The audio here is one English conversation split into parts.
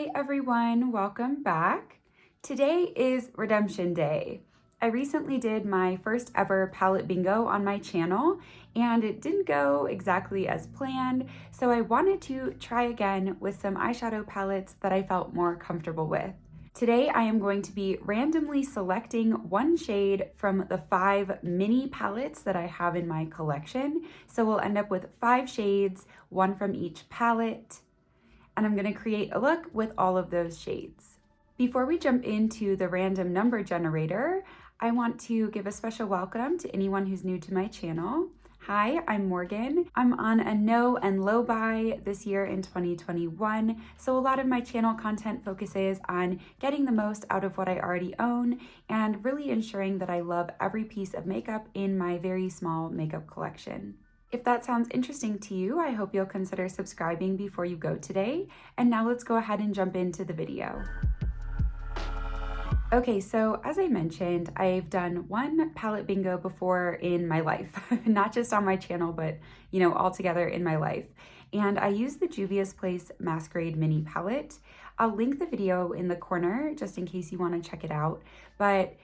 Hi everyone, welcome back. Today is Redemption Day. I recently did my first ever palette bingo on my channel and it didn't go exactly as planned, so I wanted to try again with some eyeshadow palettes that I felt more comfortable with. Today I am going to be randomly selecting one shade from the 5 mini palettes that I have in my collection. So we'll end up with 5 shades, one from each palette, and I'm going to create a look with all of those shades. Before we jump into the random number generator, I want to give a special welcome to anyone who's new to my channel. Hi, I'm Morgan. I'm on a no and low buy this year in 2021, so a lot of my channel content focuses on getting the most out of what I already own and really ensuring that I love every piece of makeup in my very small makeup collection. If that sounds interesting to you, I hope you'll consider subscribing before you go today. And now let's go ahead and jump into the video. Okay, so as I mentioned, I've done one palette bingo before in my life, not just on my channel, but all together in my life. And I used the Juvia's Place Masquerade Mini Palette. I'll link the video in the corner just in case you want to check it out. But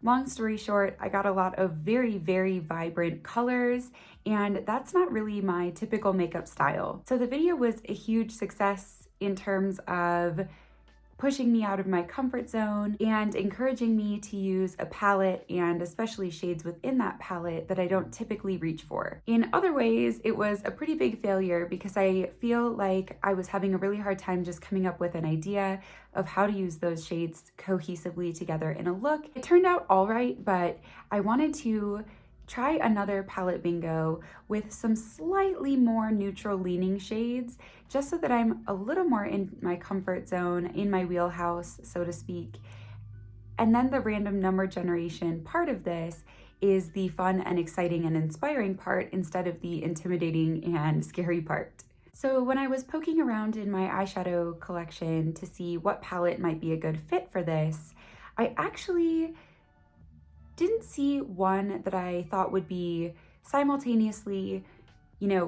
long story short, I got a lot of very, very vibrant colors, and that's not really my typical makeup style. So the video was a huge success in terms of pushing me out of my comfort zone and encouraging me to use a palette and especially shades within that palette that I don't typically reach for. In other ways, it was a pretty big failure because I feel like I was having a really hard time just coming up with an idea of how to use those shades cohesively together in a look. It turned out all right, but I wanted to try another palette bingo with some slightly more neutral leaning shades, just so that I'm a little more in my comfort zone, in my wheelhouse, so to speak. And then the random number generation part of this is the fun and exciting and inspiring part instead of the intimidating and scary part. So when I was poking around in my eyeshadow collection to see what palette might be a good fit for this, I actually didn't see one that I thought would be simultaneously,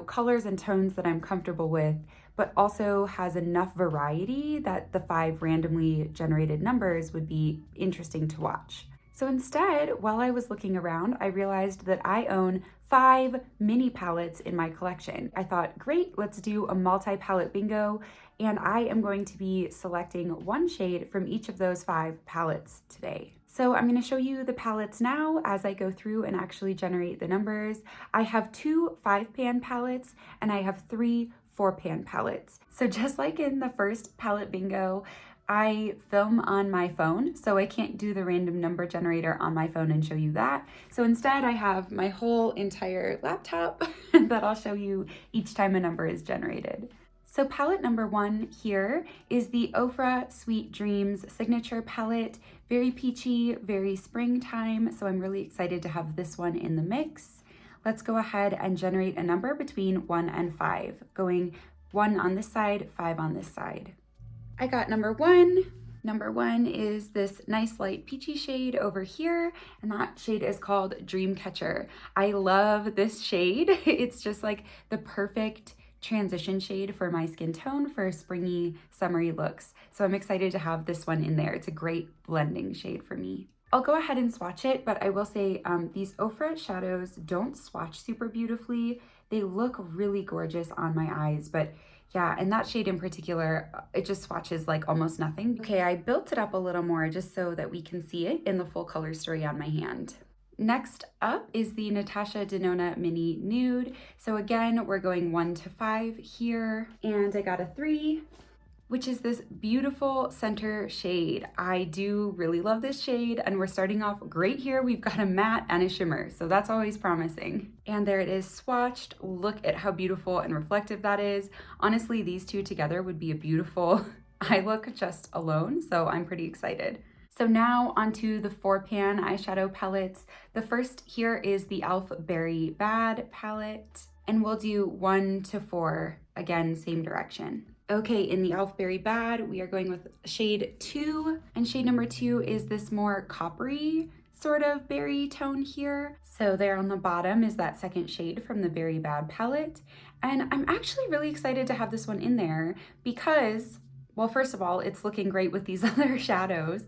colors and tones that I'm comfortable with, but also has enough variety that the 5 randomly generated numbers would be interesting to watch. So instead, while I was looking around, I realized that I own 5 mini palettes in my collection. I thought, great, let's do a multi-palette bingo, and I am going to be selecting one shade from each of those 5 palettes today. So I'm going to show you the palettes now as I go through and actually generate the numbers. I have 2 5-pan palettes and I have 3 4-pan palettes. So just like in the first palette bingo, I film on my phone, so I can't do the random number generator on my phone and show you that. So instead I have my whole entire laptop that I'll show you each time a number is generated. So palette number 1 here is the Ofra Sweet Dreams signature palette. Very peachy, very springtime, so I'm really excited to have this one in the mix. Let's go ahead and generate a number between 1 and 5, going 1 on this side, 5 on this side. I got number 1. Number 1 is this nice light peachy shade over here, and that shade is called Dreamcatcher. I love this shade. It's just like the perfect transition shade for my skin tone for springy, summery looks. So I'm excited to have this one in there. It's a great blending shade for me. I'll go ahead and swatch it, but I will say these Ofra shadows don't swatch super beautifully. They look really gorgeous on my eyes, but yeah, and that shade in particular, it just swatches like almost nothing. Okay, I built it up a little more just so that we can see it in the full color story on my hand. Next up is the Natasha Denona Mini Nude. So again, we're going 1 to 5 here, and I got a 3, which is this beautiful center shade. I do really love this shade, and we're starting off great here. We've got a matte and a shimmer, so that's always promising. And there it is swatched. Look at how beautiful and reflective that is. Honestly, these two together would be a beautiful eye look just alone, so I'm pretty excited. So now onto the 4-pan eyeshadow palettes. The first here is the e.l.f. Berry Bad palette, and we'll do 1 to 4, again, same direction. Okay, in the e.l.f. Berry Bad, we are going with shade 2, and shade number 2 is this more coppery sort of berry tone here. So there on the bottom is that second shade from the Berry Bad palette, and I'm actually really excited to have this one in there because Well, first of all, it's looking great with these other shadows.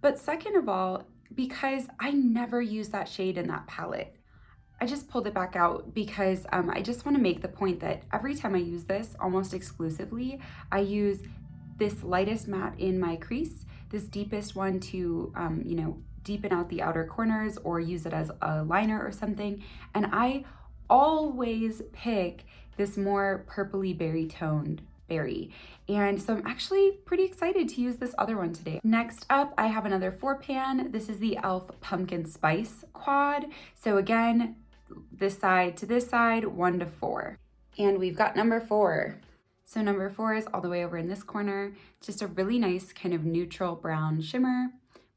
But second of all, because I never use that shade in that palette, I just pulled it back out because I just want to make the point that every time I use this, almost exclusively, I use this lightest matte in my crease, this deepest one to, deepen out the outer corners or use it as a liner or something. And I always pick this more purpley berry toned berry. And so I'm actually pretty excited to use this other one today. Next up, I have another 4-pan. This is the e.l.f. Pumpkin Spice Quad. So again, this side to this side, 1 to 4. And we've got number 4. So number 4 is all the way over in this corner. Just a really nice kind of neutral brown shimmer.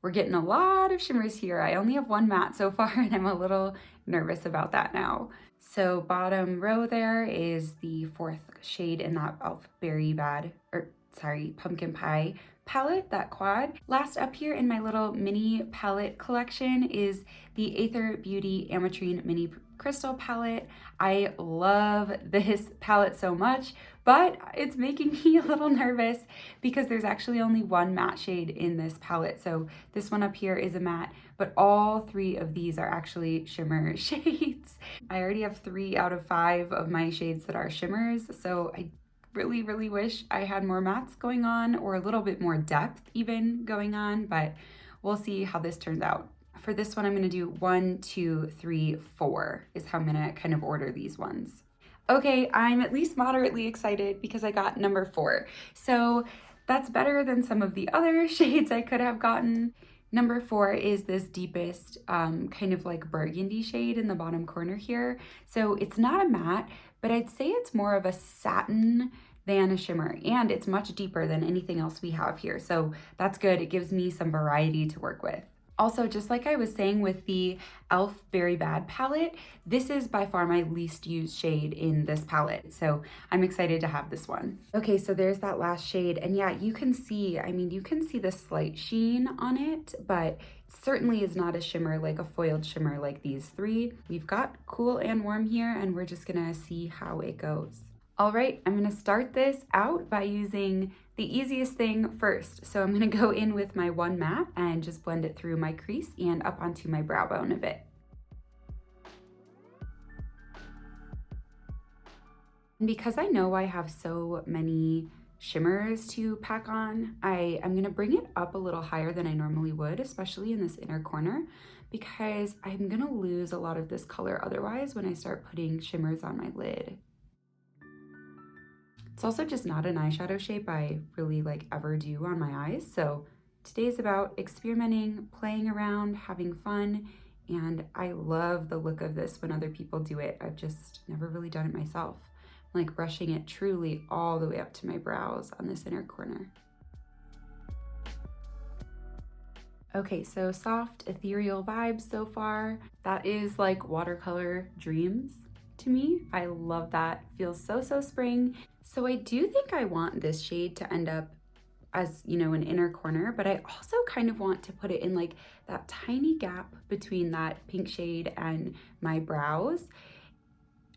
We're getting a lot of shimmers here. I only have one matte so far and I'm a little nervous about that now. So bottom row there is the 4th shade in that e.l.f. Pumpkin Pie palette, that quad. Last up here in my little mini palette collection is the Aether Beauty Ametrine Mini Crystal palette. I love this palette so much, but it's making me a little nervous because there's actually only one matte shade in this palette. So this one up here is a matte, but all 3 of these are actually shimmer shades. I already have 3 out of 5 of my shades that are shimmers, so I really, really wish I had more mattes going on or a little bit more depth even going on, but we'll see how this turns out. For this one, I'm gonna do 1, 2, 3, 4 is how I'm gonna kind of order these ones. Okay, I'm at least moderately excited because I got number 4. So that's better than some of the other shades I could have gotten. Number 4 is this deepest kind of like burgundy shade in the bottom corner here. So it's not a matte, but I'd say it's more of a satin than a shimmer, and it's much deeper than anything else we have here. So that's good. It gives me some variety to work with. Also, just like I was saying with the e.l.f. Very Bad palette, this is by far my least used shade in this palette. So I'm excited to have this one. Okay, so there's that last shade. And yeah, you can see, you can see the slight sheen on it, but it certainly is not a shimmer, like a foiled shimmer like these 3. We've got cool and warm here, and we're just gonna see how it goes. All right, I'm gonna start this out by using the easiest thing first. So I'm gonna go in with my one matte and just blend it through my crease and up onto my brow bone a bit. And because I know I have so many shimmers to pack on, I'm gonna bring it up a little higher than I normally would, especially in this inner corner, because I'm gonna lose a lot of this color otherwise when I start putting shimmers on my lid. It's also just not an eyeshadow shape I really ever do on my eyes. So today's about experimenting, playing around, having fun, and I love the look of this when other people do it. I've just never really done it myself. I'm brushing it truly all the way up to my brows on this inner corner. Okay, so soft, ethereal vibes so far. That is like watercolor dreams to me. I love that. Feels so spring. So I do think I want this shade to end up as, an inner corner, but I also kind of want to put it in that tiny gap between that pink shade and my brows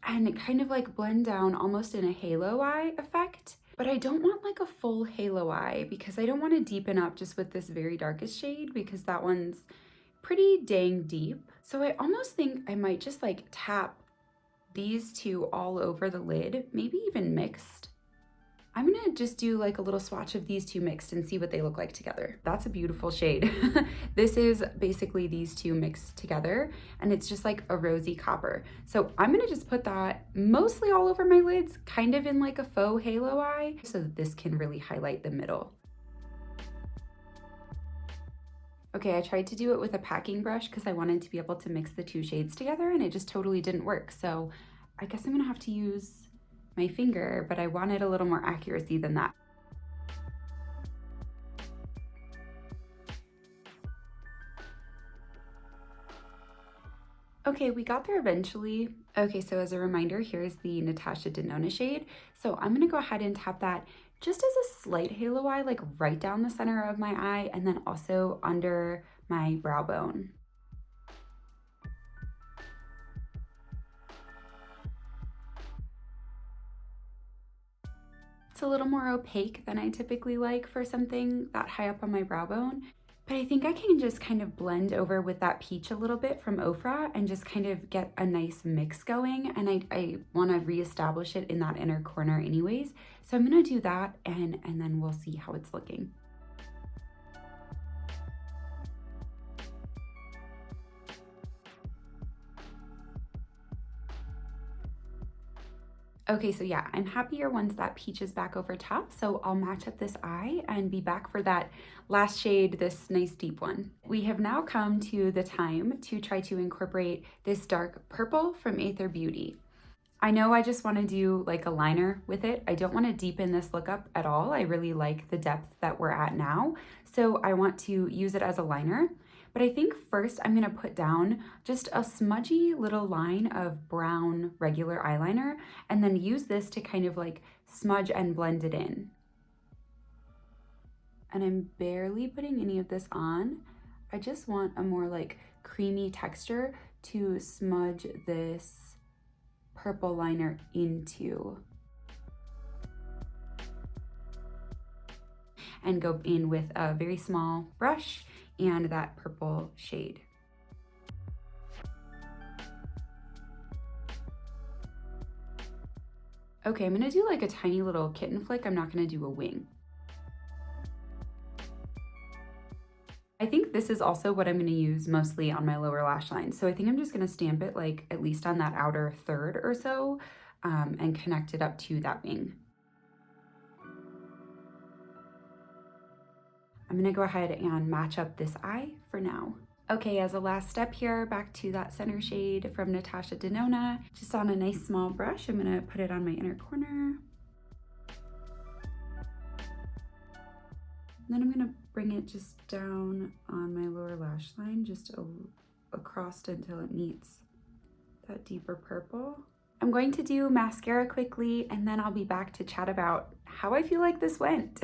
and kind of blend down almost in a halo eye effect. But I don't want a full halo eye because I don't want to deepen up just with this very darkest shade because that one's pretty dang deep. So I almost think I might just tap these 2 all over the lid, maybe even mixed. I'm gonna just do a little swatch of these 2 mixed and see what they look like together. That's a beautiful shade. This is basically these 2 mixed together, and it's just a rosy copper. So I'm gonna just put that mostly all over my lids, kind of in a faux halo eye, so that this can really highlight the middle. Okay, I tried to do it with a packing brush because I wanted to be able to mix the 2 shades together, and it just totally didn't work. So I guess I'm gonna have to use my finger, but I wanted a little more accuracy than that. Okay, we got there eventually. Okay, so as a reminder, here's the Natasha Denona shade. So I'm gonna go ahead and tap that just as a slight halo eye, right down the center of my eye, and then also under my brow bone. It's a little more opaque than I typically like for something that high up on my brow bone. But I think I can just kind of blend over with that peach a little bit from Ofra and just kind of get a nice mix going. And I want to reestablish it in that inner corner anyways. So I'm going to do that and then we'll see how it's looking. Okay, so yeah, I'm happier once that peach is back over top, so I'll match up this eye and be back for that last shade, this nice deep one. We have now come to the time to try to incorporate this dark purple from Aether Beauty. I know I just want to do like a liner with it. I don't want to deepen this look up at all. I really like the depth that we're at now, so I want to use it as a liner. But I think first I'm going to put down just a smudgy little line of brown regular eyeliner and then use this to kind of like smudge and blend it in. And I'm barely putting any of this on. I just want a more like creamy texture to smudge this purple liner into. And go in with a very small brush and that purple shade. Okay, I'm gonna do like a tiny little kitten flick. I'm not gonna do a wing. I think this is also what I'm gonna use mostly on my lower lash line. So I think I'm just gonna stamp it like at least on that outer third or so and connect it up to that wing. I'm gonna go ahead and match up this eye for now. Okay, as a last step here, back to that center shade from Natasha Denona. Just on a nice small brush, I'm gonna put it on my inner corner. And then I'm gonna bring it just down on my lower lash line, just across until it meets that deeper purple. I'm going to do mascara quickly, and then I'll be back to chat about how I feel like this went.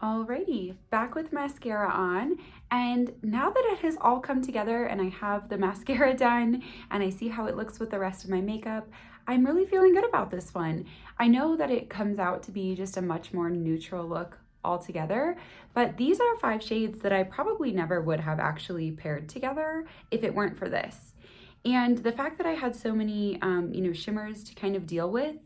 Alrighty, back with mascara on, and now that it has all come together and I have the mascara done and I see how it looks with the rest of my makeup, I'm really feeling good about this one. I know that it comes out to be just a much more neutral look altogether, but these are 5 shades that I probably never would have actually paired together if it weren't for this. And the fact that I had so many, shimmers to kind of deal with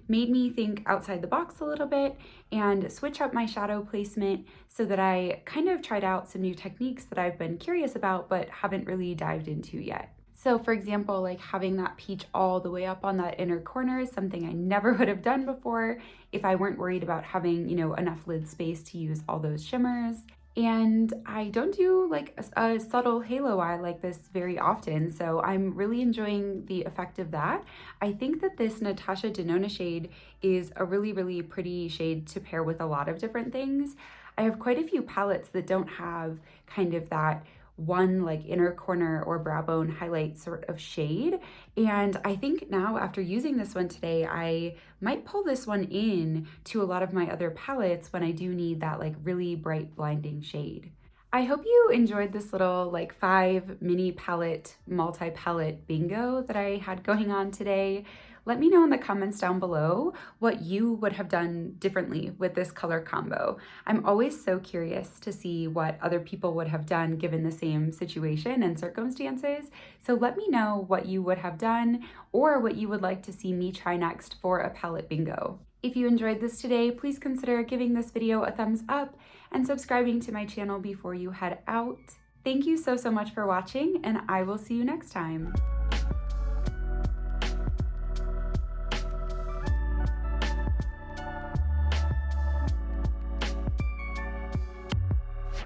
made me think outside the box a little bit and switch up my shadow placement so that I kind of tried out some new techniques that I've been curious about but haven't really dived into yet. So for example, like having that peach all the way up on that inner corner is something I never would have done before if I weren't worried about having, enough lid space to use all those shimmers. And I don't do like a subtle halo eye like this very often, so I'm really enjoying the effect of that. I think that this Natasha Denona shade is a really, really pretty shade to pair with a lot of different things. I have quite a few palettes that don't have kind of that one like inner corner or brow bone highlight sort of shade, and I think now after using this one today I might pull this one in to a lot of my other palettes when I do need that like really bright blinding shade. I hope you enjoyed this little like 5 mini palette multi-palette bingo that I had going on today. Let me know in the comments down below what you would have done differently with this color combo. I'm always so curious to see what other people would have done given the same situation and circumstances. So let me know what you would have done or what you would like to see me try next for a palette bingo. If you enjoyed this today, please consider giving this video a thumbs up and subscribing to my channel before you head out. Thank you so much for watching, and I will see you next time.